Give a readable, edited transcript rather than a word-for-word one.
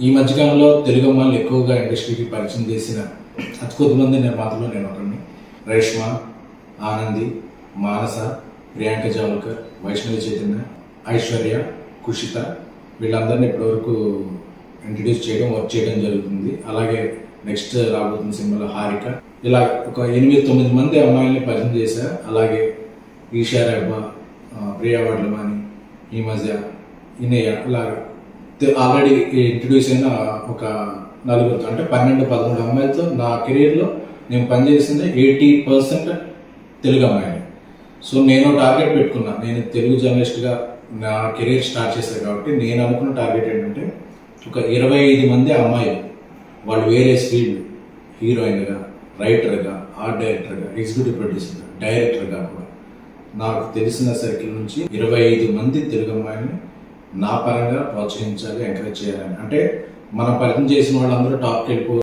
ఈ మధ్యకాలంలో తెలుగు అమ్మాయిలు ఎక్కువగా ఇండస్ట్రీకి పరిచయం చేసిన అతి కొద్దిమంది నిర్మాతలు నేను ఒకరిని. రేష్మ, ఆనంది, మానస, ప్రియాంక జావల్కర్, వైష్ణవి చైతన్య, ఐశ్వర్య, కుషిత వీళ్ళందరినీ ఇప్పటివరకు ఇంట్రడ్యూస్ చేయడం, వర్క్ చేయడం జరుగుతుంది. అలాగే నెక్స్ట్ రాబోతున్న సినిమాలో హారిక, ఇలా ఒక 8-9 మంది అమ్మాయిల్ని పరిచయం చేశారు. అలాగే ఈషా రెబ్బా, ప్రియా వడ్లమాని, ఈ మధ్య ఇనయ్య, ఇలాగా ఆల్రెడీ ఇంట్రడ్యూస్ అయిన ఒక 4 అంటే 12-13 అమ్మాయిలతో నా కెరీర్లో నేను పనిచేసింది 80% తెలుగు అమ్మాయిని. సో నేను టార్గెట్ పెట్టుకున్నా, నేను తెలుగు జర్నలిస్ట్గా నా కెరీర్ స్టార్ట్ చేశాను కాబట్టి నేను అనుకున్న టార్గెట్ ఏంటంటే ఒక 25 మంది అమ్మాయిలు, వాళ్ళు వేరే ఫీల్డ్, హీరోయిన్గా, రైటర్గా, ఆర్ట్ డైరెక్టర్గా, ఎగ్జిక్యూటివ్ ప్రొడ్యూసర్గా, డైరెక్టర్గా కూడా నాకు తెలిసిన సర్కిల్ నుంచి 25 మంది తెలుగు అమ్మాయిని నా పరంగా ప్రోత్సహించాలి, ఎంకరేజ్ చేయాలని. అంటే మనం పరిచయం చేసిన వాళ్ళందరూ టాప్కి వెళ్ళిపో